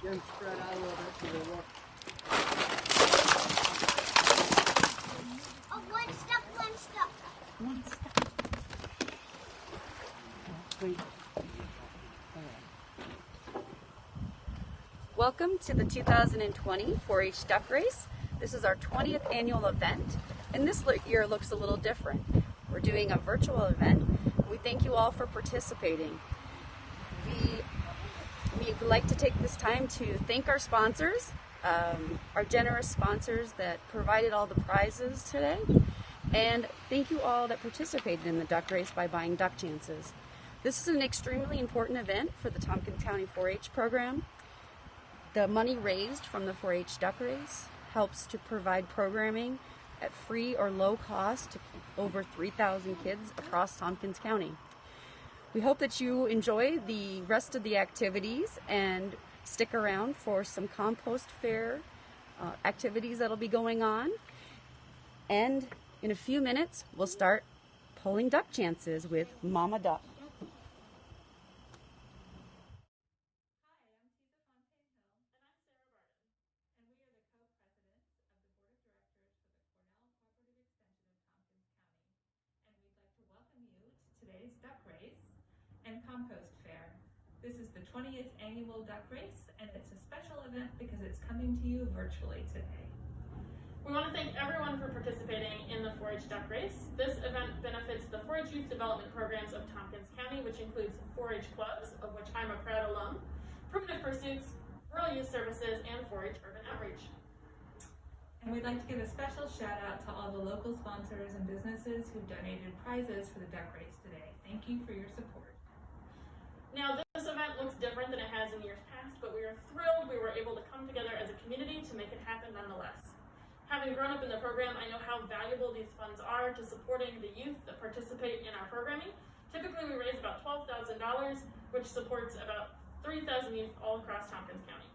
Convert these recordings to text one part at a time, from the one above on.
them spread out a little bit so they look. Oh, one step. One step. Wait. Welcome to the 2020 4-H Duck Race. This is our 20th annual event, and this year looks a little different. We're doing a virtual event. We thank you all for participating. We'd like to take this time to thank our sponsors, our generous sponsors that provided all the prizes today, and thank you all that participated in the duck race by buying duck chances. This is an extremely important event for the Tompkins County 4-H program. The money raised from the 4-H duck race helps to provide programming at free or low cost to over 3,000 kids across Tompkins County. We hope that you enjoy the rest of the activities and stick around for some compost fair activities that'll be going on. And in a few minutes, we'll start pulling duck chances with Mama Duck. Today's duck race and compost fair. This is the 20th annual duck race, and it's a special event because it's coming to you virtually today. We want to thank everyone for participating in the 4-H duck race. This event benefits the 4-H youth development programs of Tompkins County, which includes 4-H clubs, of which I'm a proud alum, primitive pursuits, rural youth services, and 4-H urban outreach. And we'd like to give a special shout out to all the local sponsors and businesses who donated prizes for the duck race today. Thank you for your support. Now, this event looks different than it has in years past, but we are thrilled we were able to come together as a community to make it happen nonetheless. Having grown up in the program, I know how valuable these funds are to supporting the youth that participate in our programming. Typically, we raise about $12,000, which supports about 3,000 youth all across Tompkins County.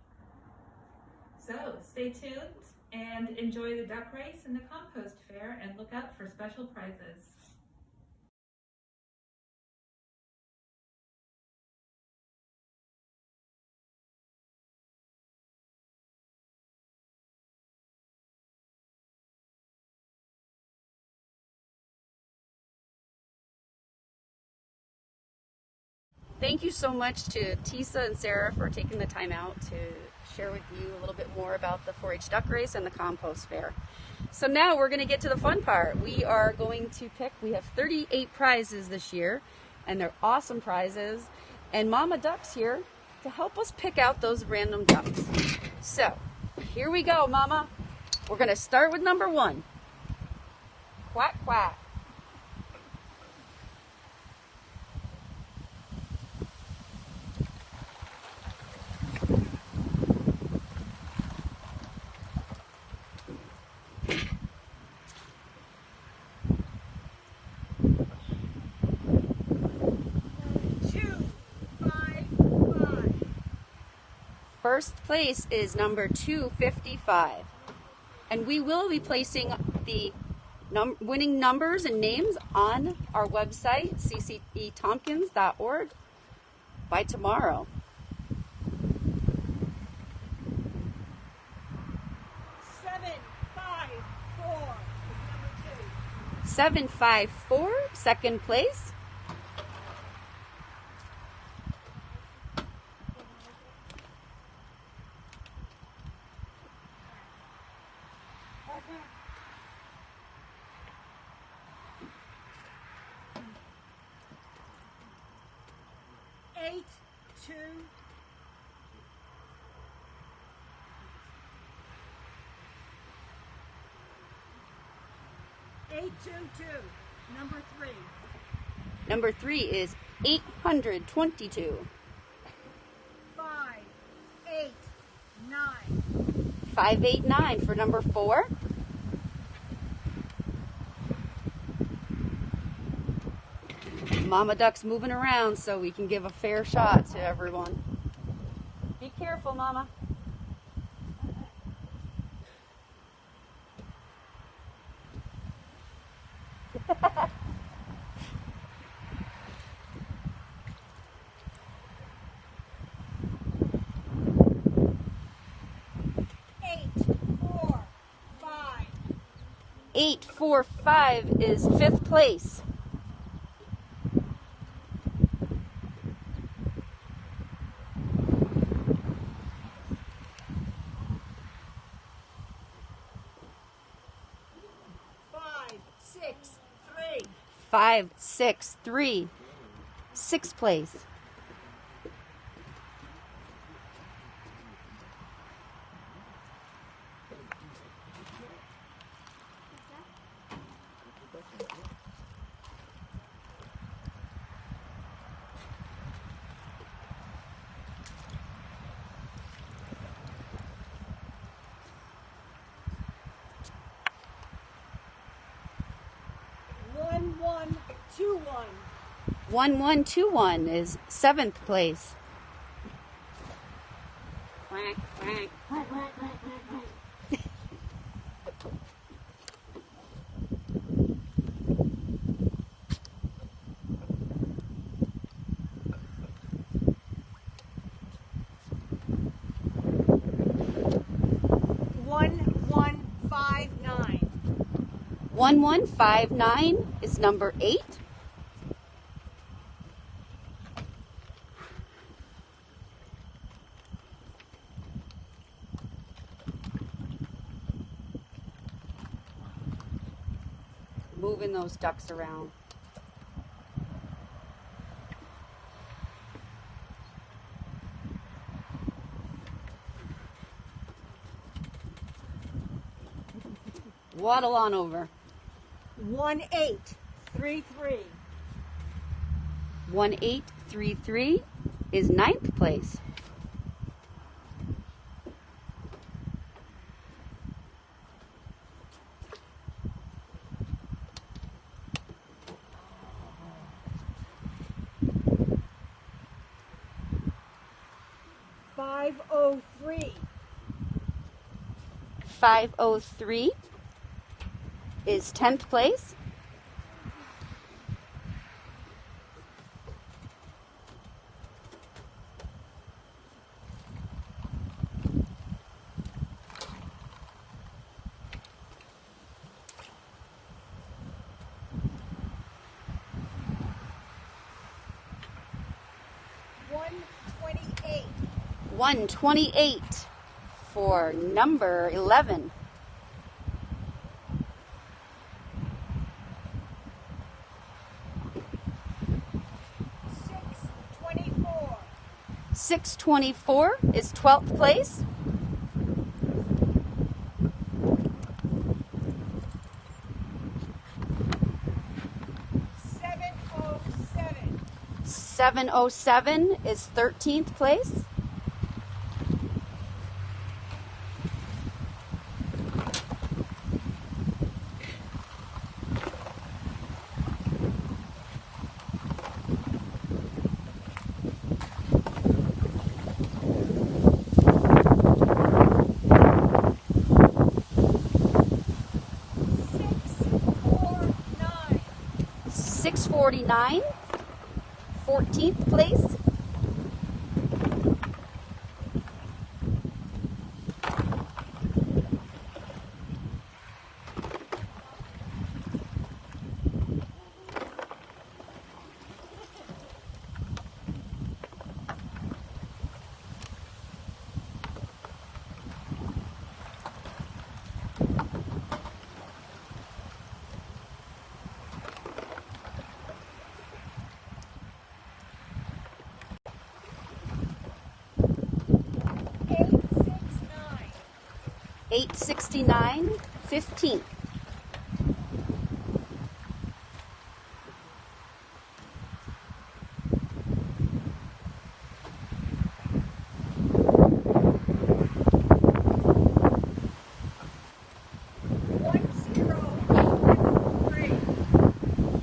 So stay tuned and enjoy the duck race and the compost fair, and look out for special prizes. Thank you so much to Tisa and Sarah for taking the time out to share with you a little bit more about the 4-H duck race and the compost fair. So now we're going to get to the fun part. We are going to pick, we have 38 prizes this year, and they're awesome prizes. And Mama Duck's here to help us pick out those random ducks. So here we go, Mama. We're going to start with number 1. Quack, quack. First place is number 255, and we will be placing the winning numbers and names on our website, ccetompkins.org, by tomorrow. 754, second place. Eight, two, 822, number 3. Number 3 is 822. 589. 589 for number 4. Mama Duck's moving around so we can give a fair shot to everyone. Be careful, Mama. 845 is 5th place. Five, six, three. 563, 6th place. One, one, two, one. 1121 is 7th place. Quack, quack. One, one, five, nine. 1159 is number 8. Moving those ducks around. Waddle on over. 1833. 1833 is 9th place. Five, oh, three. 503 is 10th place. One, 28. 128 for number 11. 624. 624 is 12th place. 707. 707 is 13th place. 649, 14th place. 869, 15th.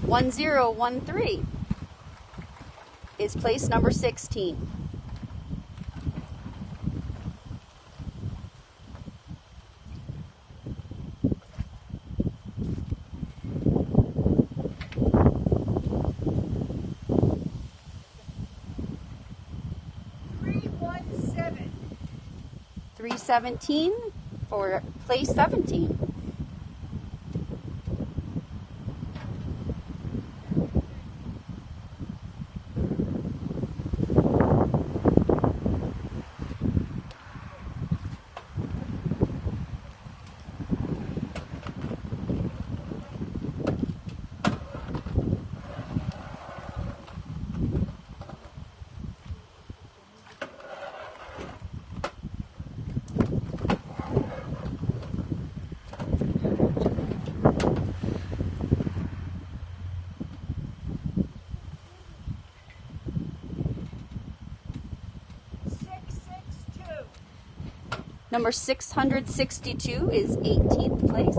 1013 is place number 16. 317 for place 17. Number 662 is 18th place.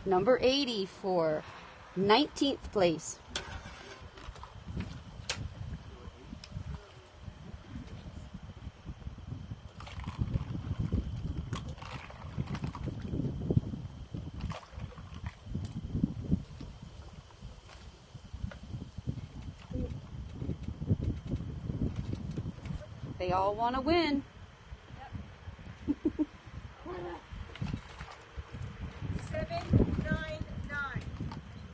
Number 80 for 19th place. They all want to win.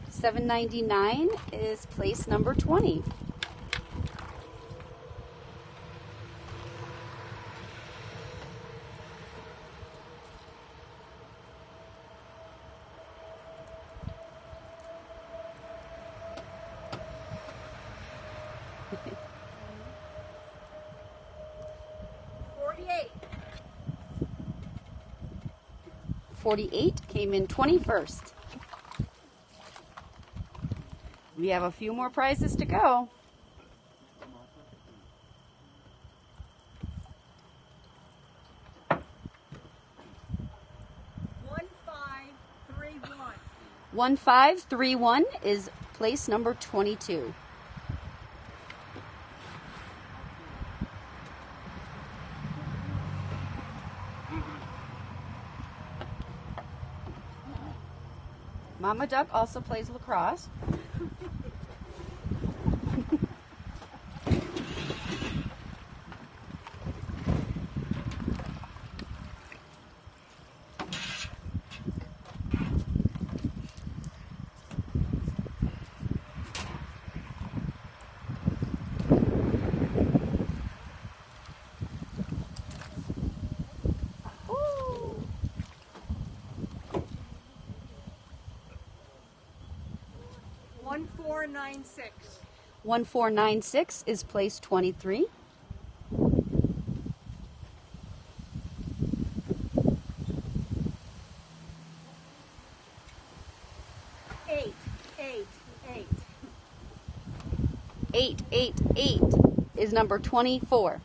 799 is place number 20. $48 came in 21st. We have a few more prizes to go. $1531 is place number 22. Mama Duck also plays lacrosse. $1496. 1496 is place 23. $888 is number 24.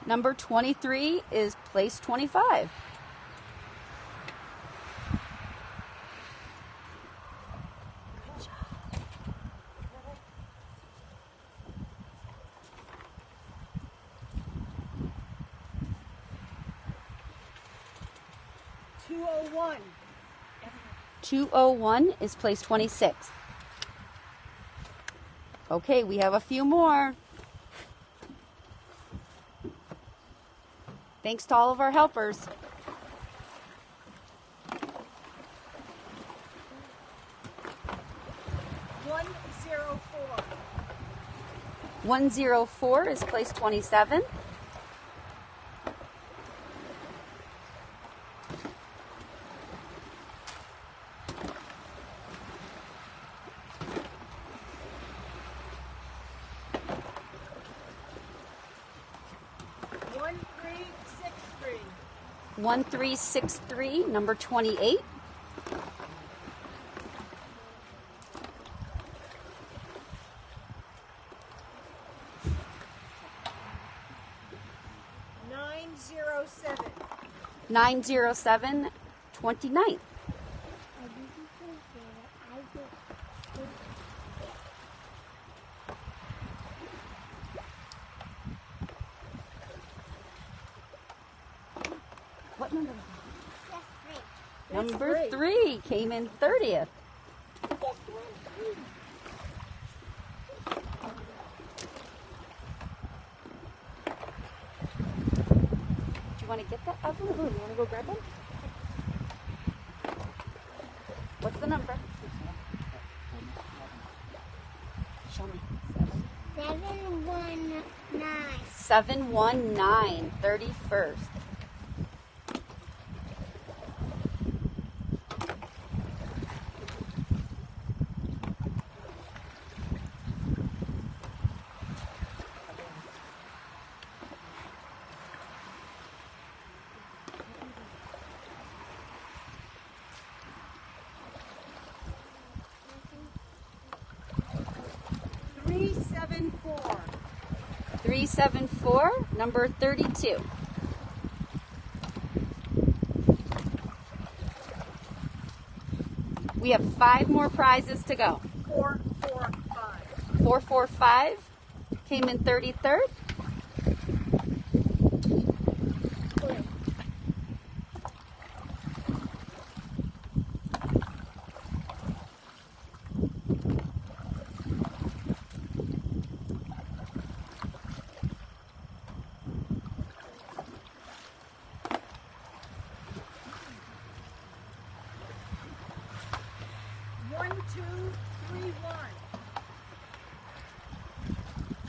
Number 23 is place 25. Good job. $201 is place 26. Okay, we have a few more. Thanks to all of our helpers. $104 is place 27. $1363, number 28. $907, 29th. What number is that? Number 3 came in 30th. Do you want to get that oven? You want to go grab one? What's the number? Show me. 719. 719, 31st. 374. 374, number 32. We have 5 more prizes to go. 445. 445 came in 33rd.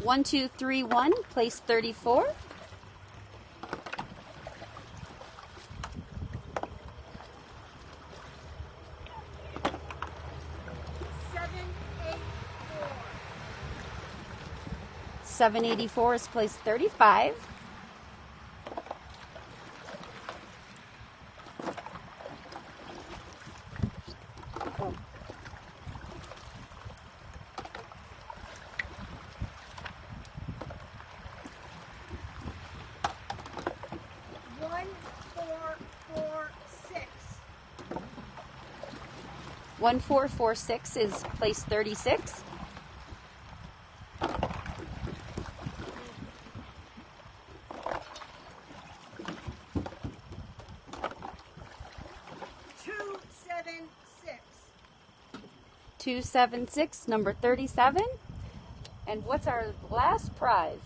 One, two, three, one. 1231, place 34. 784. 784 is place 35. 1446. 1446 is place 36. 276. 276, number 37. And what's our last prize?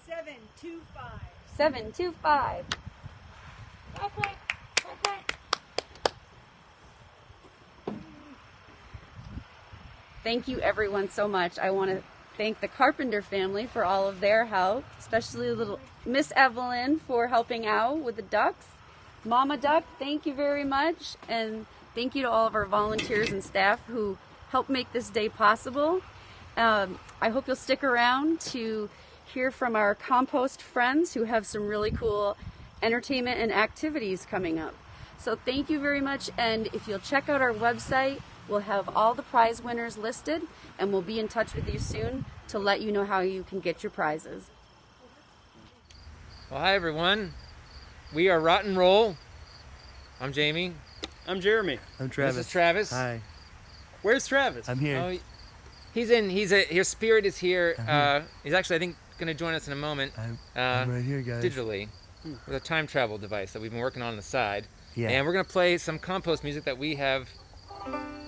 Seven, two, five. 725. Thank you everyone so much. I want to thank the Carpenter family for all of their help, especially little Miss Evelyn for helping out with the ducks. Mama Duck, thank you very much. And thank you to all of our volunteers and staff who helped make this day possible. I hope you'll stick around to hear from our Compost friends who have some really cool entertainment and activities coming up. So thank you very much, and if you'll check out our website, we'll have all the prize winners listed, and we'll be in touch with you soon to let you know how you can get your prizes. Well, hi everyone. We are Rotten Roll. I'm Jamie. I'm Jeremy. I'm Travis. This is Travis. Hi. Where's Travis? I'm here. Oh, his spirit is here. He's actually, I think, going to join us in a moment. I'm right here, guys. Digitally, with a time travel device that we've been working on the side. Yeah. And we're going to play some Compost music that we have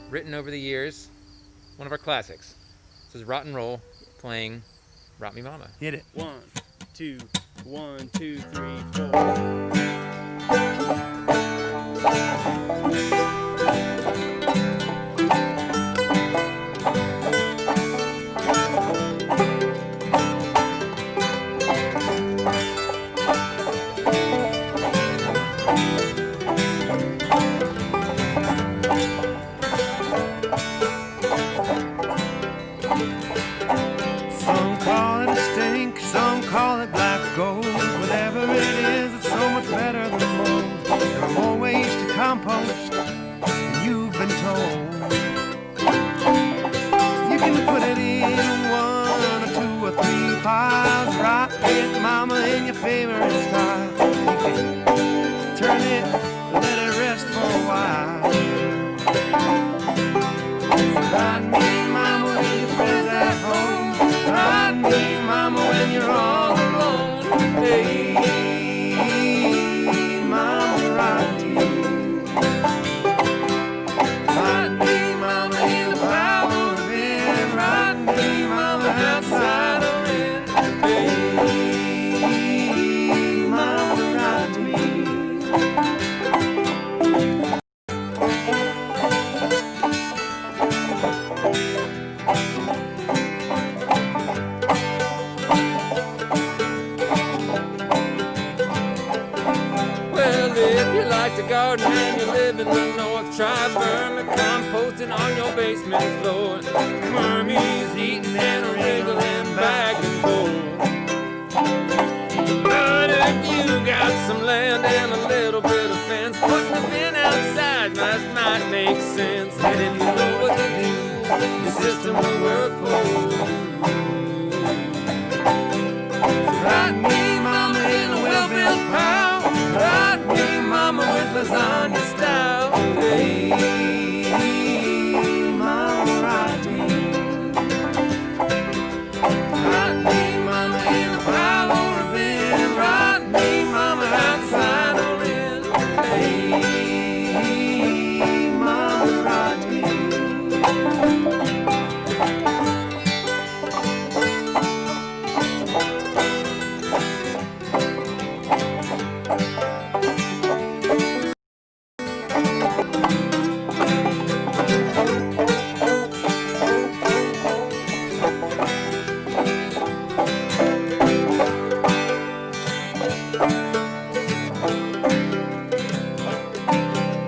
written over the years. One of our classics. This is Rotten Roll playing Rock Me Mama. Hit it. 1, 2, 1, 2, 3, 4. Some call it a stink, some call it black gold. Whatever it is, it's so much better than mold. There are more ways to compost than you've been told. You can put it in 1 or 2 or 3 piles. Rock it, mama, in your favorite style. You can turn it, let it rest for a while. Ride me, mama, when your friends at home. Ride me, mama, when you're all alone. Hey, mama, ride me. Ride me, mama, in the power of wind. Ride me, mama, outside the wind. Hey, mama, ride me. try vermicomposting on your basement floor. Wormies eating and wriggling back and forth. But if you got some land and a little bit of fence, putting the bin outside might make sense. And if you know what to do, the system will work for you. Ride me, mama, in a well-built pile. Ride me, mama, with lasagna style. Hey, mama, ride me. Ride me, mama, in a pile or a bin. Ride me, mama, outside or in. Hey, mama, ride me.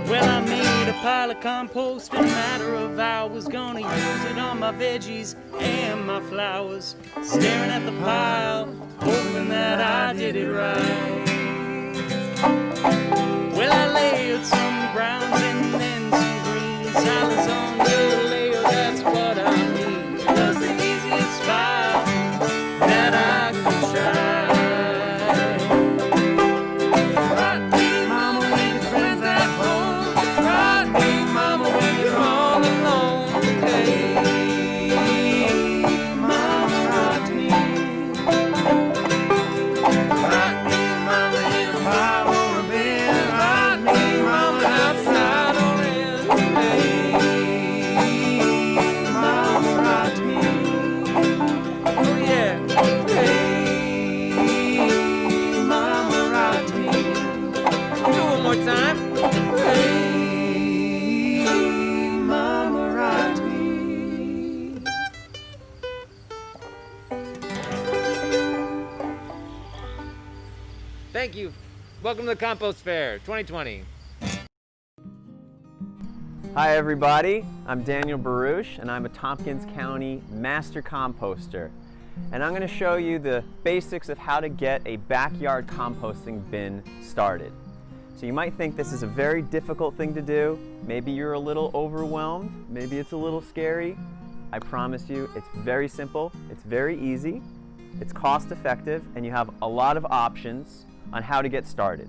Well, I made a pile of compost in a matter of hours. Gonna use it on my veggies and my flowers. Staring at the pile, hoping that I did it right. Well, I layered some browns and then some greens. Lasagna layer, that's what I mean. It was the easiest pile that I could try. Ride me, mama, when your friends at home. Ride me, mama, when you're all alone. Hey, mama, ride me. Ride me, mama, in a pile or a bin. Ride me, mama, outside or in. Hey, mama, ride me. Oh yeah. Hey, mama, ride me. Do it one more time. Hey, mama, ride me. Thank you. Welcome to the Compost Fair 2020. Hi everybody, I'm Daniel Baruch and I'm a Tompkins County Master Composter. And I'm going to show you the basics of how to get a backyard composting bin started. So you might think this is a very difficult thing to do. Maybe you're a little overwhelmed, maybe it's a little scary. I promise you it's very simple, it's very easy, it's cost effective, and you have a lot of options on how to get started.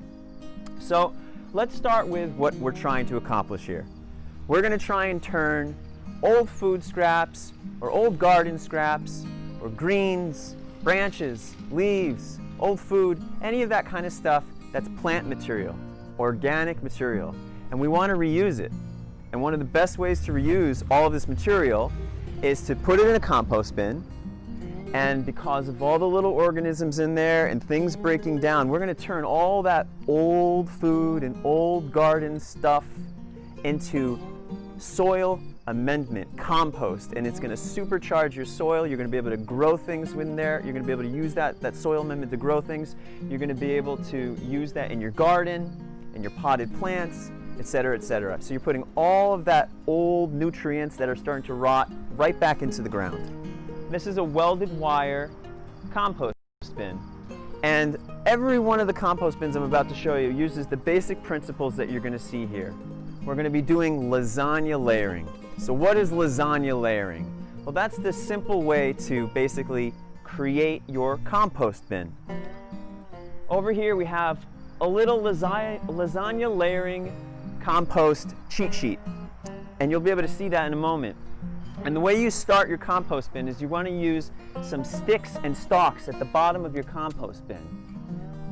So let's start with what we're trying to accomplish here. We're going to try and turn old food scraps or old garden scraps or greens, branches, leaves, old food, any of that kind of stuff that's plant material, organic material, and we want to reuse it. And one of the best ways to reuse all of this material is to put it in a compost bin. And because of all the little organisms in there and things breaking down, we're going to turn all that old food and old garden stuff into soil amendment, compost, and it's going to supercharge your soil. You're going to be able to grow things in there. You're going to be able to use that soil amendment to grow things. You're going to be able to use that in your garden, in your potted plants, etc., etc. So you're putting all of that old nutrients that are starting to rot right back into the ground. This is a welded wire compost bin. And every one of the compost bins I'm about to show you uses the basic principles that you're going to see here. We're going to be doing lasagna layering. So what is lasagna layering? Well, that's the simple way to basically create your compost bin. Over here we have a little lasagna layering compost cheat sheet. And you'll be able to see that in a moment. And the way you start your compost bin is you want to use some sticks and stalks at the bottom of your compost bin.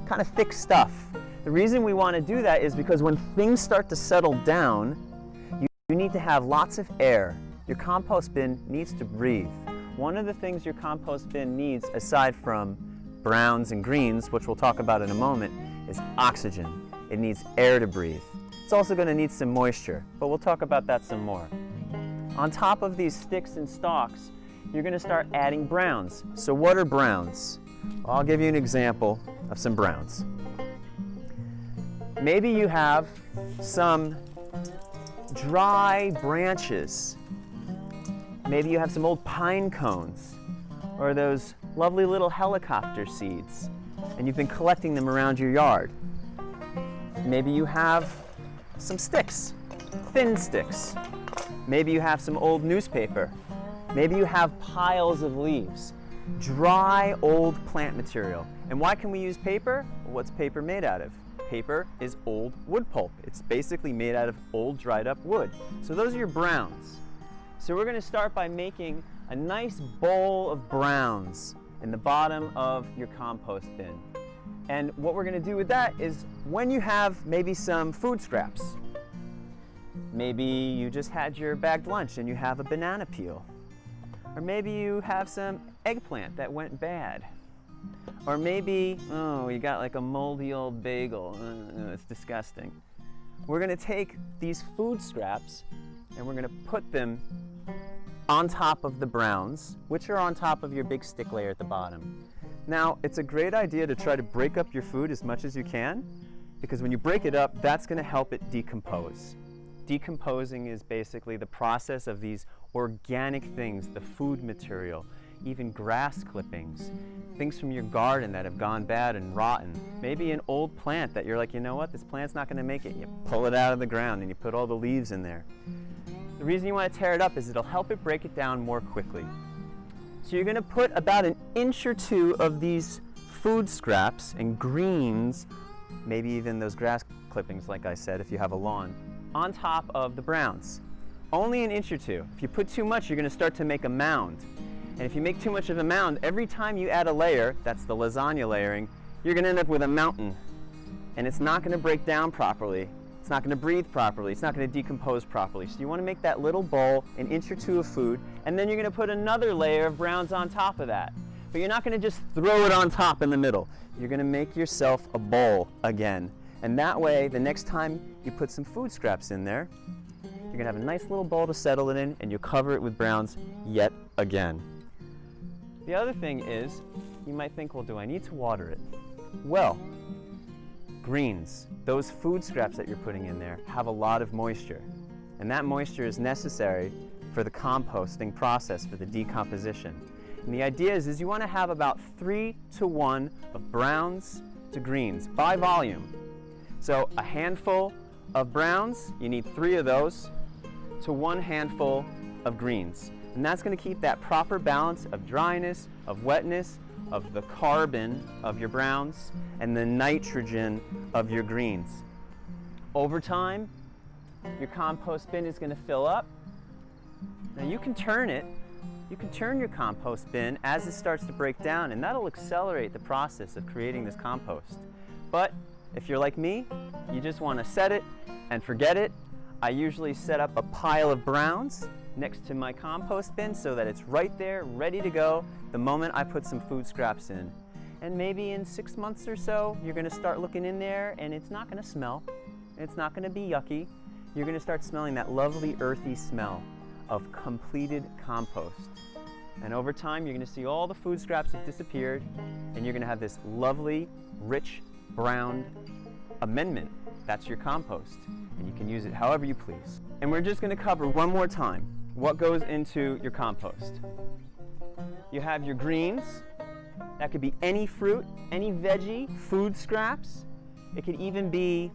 Kind of thick stuff. The reason we want to do that is because when things start to settle down, you need to have lots of air. Your compost bin needs to breathe. One of the things your compost bin needs, aside from browns and greens, which we'll talk about in a moment, is oxygen. It needs air to breathe. It's also going to need some moisture, but we'll talk about that some more. On top of these sticks and stalks, you're going to start adding browns. So what are browns? Well, I'll give you an example of some browns. Maybe you have some dry branches. Maybe you have some old pine cones or those lovely little helicopter seeds, and you've been collecting them around your yard. Maybe you have some sticks, thin sticks. Maybe you have some old newspaper. Maybe you have piles of leaves, dry old plant material. And why can we use paper? Well, what's paper made out of? Paper is old wood pulp. It's basically made out of old dried up wood. So those are your browns. So we're going to start by making a nice bowl of browns in the bottom of your compost bin. And what we're going to do with that is when you have maybe some food scraps, maybe you just had your bagged lunch and you have a banana peel, or maybe you have some eggplant that went bad, or maybe, oh, you got like a moldy old bagel. It's disgusting. We're going to take these food scraps and we're going to put them on top of the browns, which are on top of your big stick layer at the bottom. Now, it's a great idea to try to break up your food as much as you can, because when you break it up, that's going to help it decompose. Decomposing is basically the process of these organic things, the food material, even grass clippings, things from your garden that have gone bad and rotten. Maybe an old plant that you're like, you know what, this plant's not going to make it. You pull it out of the ground and you put all the leaves in there. The reason you want to tear it up is it'll help it break it down more quickly. So you're going to put about an inch or two of these food scraps and greens, maybe even those grass clippings, like I said, if you have a lawn, on top of the browns. Only an inch or two. If you put too much, you're going to start to make a mound. And if you make too much of a mound, every time you add a layer, that's the lasagna layering, you're going to end up with a mountain. And it's not going to break down properly. It's not going to breathe properly. It's not going to decompose properly. So you want to make that little bowl an inch or two of food, and then you're going to put another layer of browns on top of that. But you're not going to just throw it on top in the middle. You're going to make yourself a bowl again. And that way, the next time you put some food scraps in there, you're going to have a nice little bowl to settle it in, and you'll cover it with browns yet again. The other thing is, you might think, well, do I need to water it? Well, greens, those food scraps that you're putting in there, have a lot of moisture. And that moisture is necessary for the composting process, for the decomposition. And the idea is you want to have about 3-to-1 of browns to greens by volume. So a handful of browns, you need 3 of those, to 1 handful of greens. And that's going to keep that proper balance of dryness, of wetness, of the carbon of your browns, and the nitrogen of your greens. Over time, your compost bin is going to fill up. Now you can turn it. You can turn your compost bin as it starts to break down, and that'll accelerate the process of creating this compost. But if you're like me, you just want to set it and forget it. I usually set up a pile of browns next to my compost bin so that it's right there, ready to go the moment I put some food scraps in. And maybe in 6 months or so, you're going to start looking in there and it's not going to smell. It's not going to be yucky. You're going to start smelling that lovely earthy smell of completed compost. And over time, you're going to see all the food scraps have disappeared, and you're going to have this lovely, rich, brown amendment. That's your compost, and you can use it however you please. And we're just going to cover one more time what goes into your compost. You have your greens. That could be any fruit, any veggie, food scraps. It could even be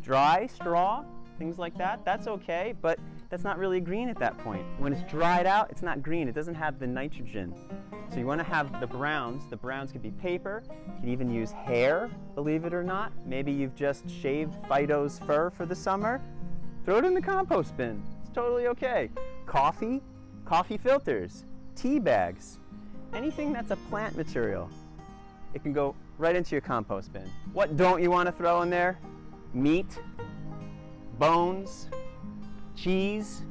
dry straw, things like that. That's okay, but that's not really green at that point. When it's dried out, it's not green. It doesn't have the nitrogen. So you want to have the browns. The browns could be paper. You can even use hair, believe it or not. Maybe you've just shaved Fido's fur for the summer. Throw it in the compost bin. It's totally okay. Coffee, coffee filters, tea bags, anything that's a plant material. It can go right into your compost bin. What don't you want to throw in there? Meat, bones, cheese,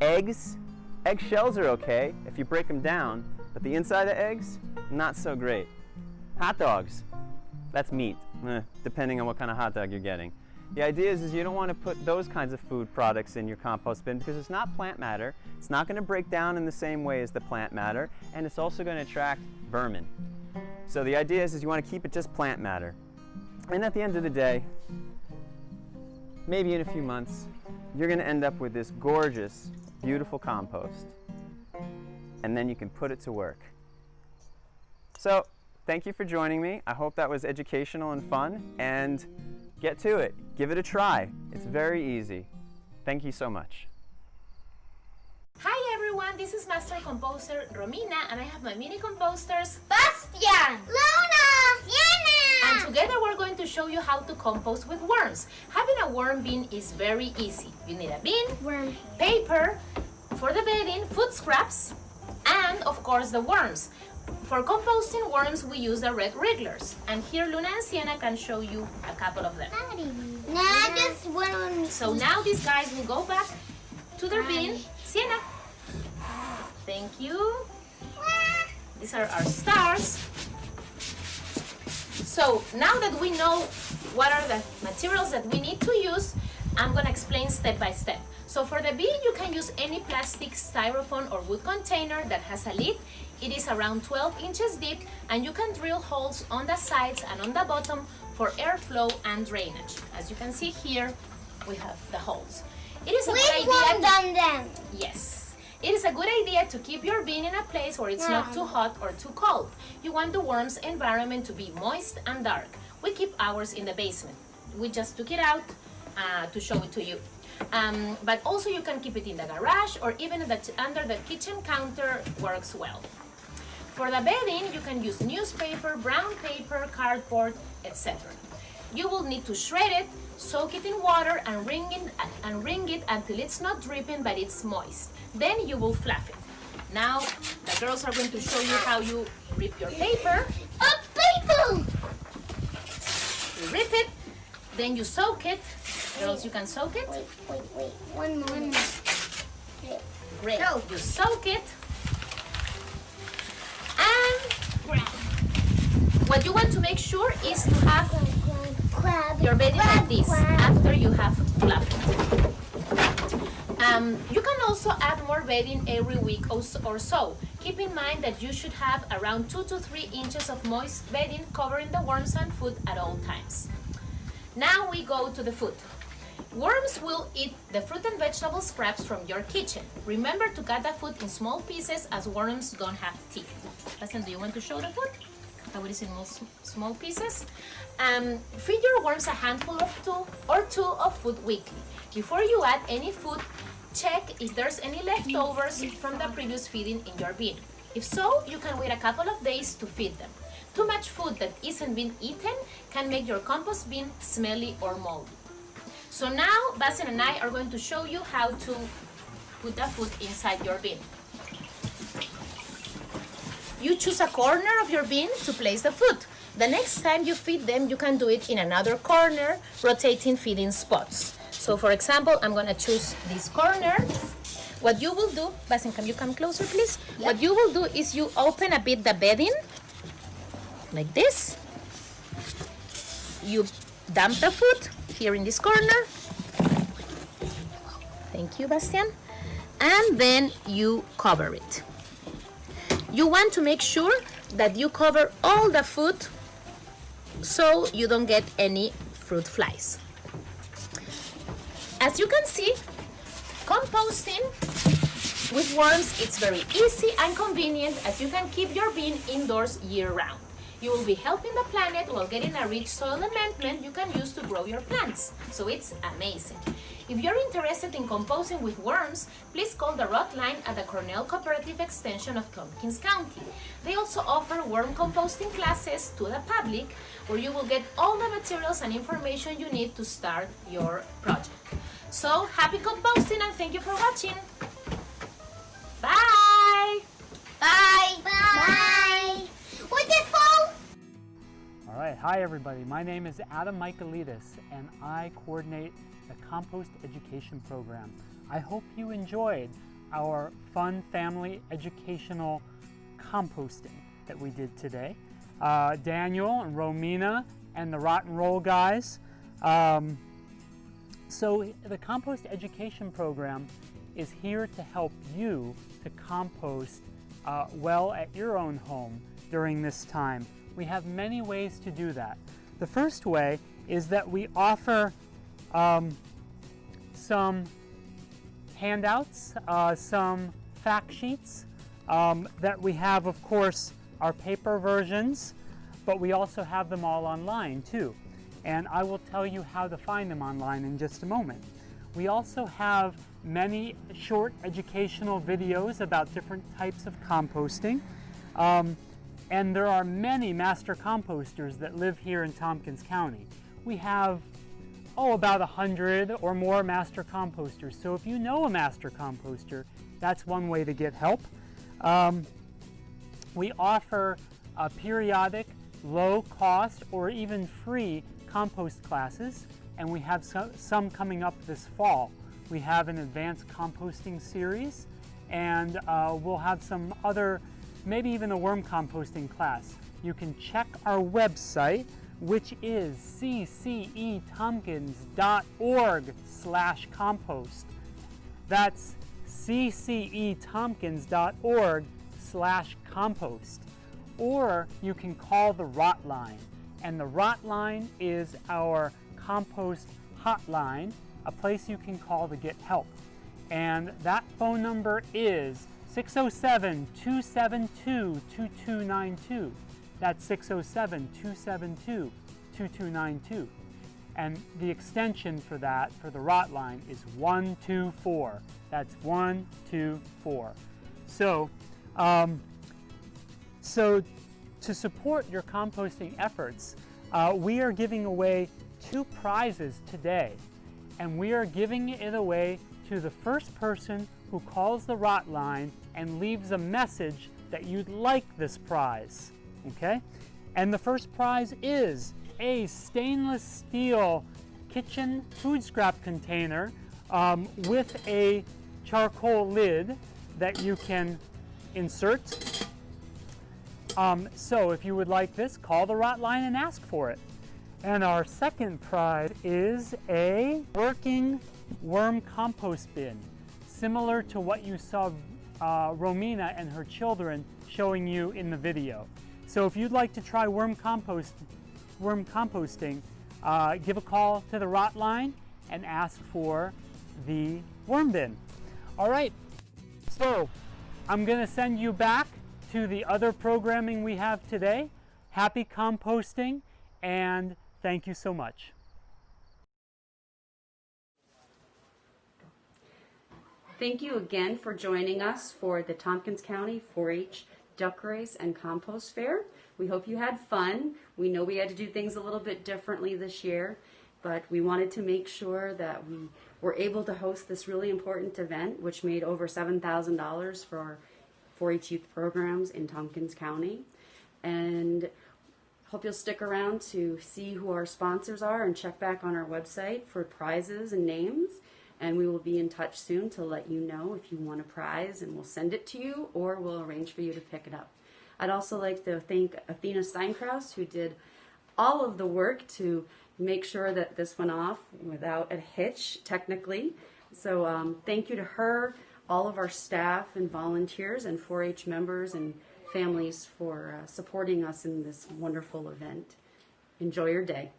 eggs. Eggshells are okay if you break them down, but the inside of eggs, not so great. Hot dogs, that's meat, depending on what kind of hot dog you're getting. The idea is you don't want to put those kinds of food products in your compost bin because it's not plant matter, it's not going to break down in the same way as the plant matter, and it's also going to attract vermin. So the idea is you want to keep it just plant matter. And at the end of the day, maybe in a few months, you're going to end up with this gorgeous, beautiful compost. And then you can put it to work. So, thank you for joining me. I hope that was educational and fun. And get to it. Give it a try. It's very easy. Thank you so much. Hi everyone, this is Master Composer Romina, and I have my mini composters Bastian, Luna, Sienna. and together we're going to show you how to compost with worms. Having a worm bin is very easy. You need a bin, Worm. paper for the bedding, food scraps, and of course the worms. For composting worms we use the red wrigglers, and here Luna and Sienna can show you a couple of them. Now just one. So now these guys will go back to their bin. Sienna, thank you. These are our stars. So now that we know what are the materials that we need to use, I'm going to explain step by step. So for the bin, you can use any plastic, styrofoam or wood container that has a lid. It is around 12 inches deep, and you can drill holes on the sides and on the bottom for airflow and drainage. As you can see here, we have the holes. It is a good idea. Done them. Yes. It is a good idea to keep your bin in a place where it's not too hot or too cold. You want the worm's environment to be moist and dark. We keep ours in the basement. We just took it out to show it to you. But also you can keep it in the garage or even under the kitchen counter works well. For the bedding, you can use newspaper, brown paper, cardboard, etc. You will need to shred it, soak it in water, and wring it until it's not dripping but it's moist. Then you will fluff it. Now the girls are going to show you how you rip your paper. Paper. You rip it, then you soak it. Girls, you can soak it. Wait. One more. Great. You soak it. And what you want to make sure is to have your bedding like this after you have fluffed it. You can also add more bedding every week or so. Keep in mind that you should have around 2 to 3 inches of moist bedding covering the worms and food at all times. Now we go to the food. Worms will eat the fruit and vegetable scraps from your kitchen. Remember to cut the food in small pieces as worms don't have teeth. Listen, do you want to show the food? How it is in small pieces? Feed your worms a handful of two of food weekly. Before you add any food, check if there's any leftovers from the previous feeding in your bin. If so, you can wait a couple of days to feed them. Too much food that isn't being eaten can make your compost bin smelly or moldy. So now, Bastian and I are going to show you how to put the food inside your bin. You choose a corner of your bin to place the food. The next time you feed them, you can do it in another corner, rotating feeding spots. So for example, I'm going to choose this corner. What you will do, Bastian, can you come closer, please? Yep. What you will do is you open a bit the bedding, like this. You dump the food here in this corner. Thank you, Bastian. And then you cover it. You want to make sure that you cover all the food so you don't get any fruit flies. As you can see, composting with worms, it's very easy and convenient as you can keep your bin indoors year-round. You will be helping the planet while getting a rich soil amendment you can use to grow your plants. So it's amazing. If you're interested in composting with worms, please call the Rod line at the Cornell Cooperative Extension of Tompkins County. They also offer worm composting classes to the public where you will get all the materials and information you need to start your project. So happy composting and thank you for watching. Bye! Bye. Bye. What's it for? All right, hi everybody. My name is Adam Michaelidis and I coordinate the Compost Education Program. I hope you enjoyed our fun family educational composting that we did today. Daniel and Romina and the Rock and Roll guys. So the Compost Education Program is here to help you to compost well at your own home during this time. We have many ways to do that. The first way is that we offer some handouts, some fact sheets that we have, of course, our paper versions, but we also have them all online too. And I will tell you how to find them online in just a moment. We also have many short educational videos about different types of composting. And there are many master composters that live here in Tompkins County. We have, about 100 or more master composters. So if you know a master composter, that's one way to get help. We offer periodic, low-cost, or even free compost classes, and we have some coming up this fall. We have an advanced composting series, and we'll have some other, maybe even a worm composting class. You can check our website, which is ccetompkins.org/compost. That's ccetompkins.org/compost. Or you can call the Rot Line, and the Rot Line is our compost hotline, a place you can call to get help. And that phone number is 607-272-2292. That's 607-272-2292. And the extension for that, for the Rot Line, is 124. That's 124. So to support your composting efforts, we are giving away 2 prizes today. And we are giving it away to the first person who calls the Rot Line and leaves a message that you'd like this prize. Okay? And the first prize is a stainless steel kitchen food scrap container with a charcoal lid that you can insert. So if you would like this, call the Rot Line and ask for it. And our second prize is a working worm compost bin, similar to what you saw Romina and her children showing you in the video. So if you'd like to try worm composting, give a call to the Rot Line and ask for the worm bin. All right, so I'm going to send you back to the other programming we have today. Happy composting, and thank you so much. Thank you again for joining us for the Tompkins County 4-H Duck Race and Compost Fair. We hope you had fun. We know we had to do things a little bit differently this year, but we wanted to make sure that we were able to host this really important event, which made over $7,000 for our 4-H youth programs in Tompkins County. And hope you'll stick around to see who our sponsors are and check back on our website for prizes and names. And we will be in touch soon to let you know if you want a prize, and we'll send it to you or we'll arrange for you to pick it up. I'd also like to thank Athena Steinkraus, who did all of the work to make sure that this went off without a hitch, technically. So thank you to her, all of our staff and volunteers and 4-H members and families for supporting us in this wonderful event. Enjoy your day.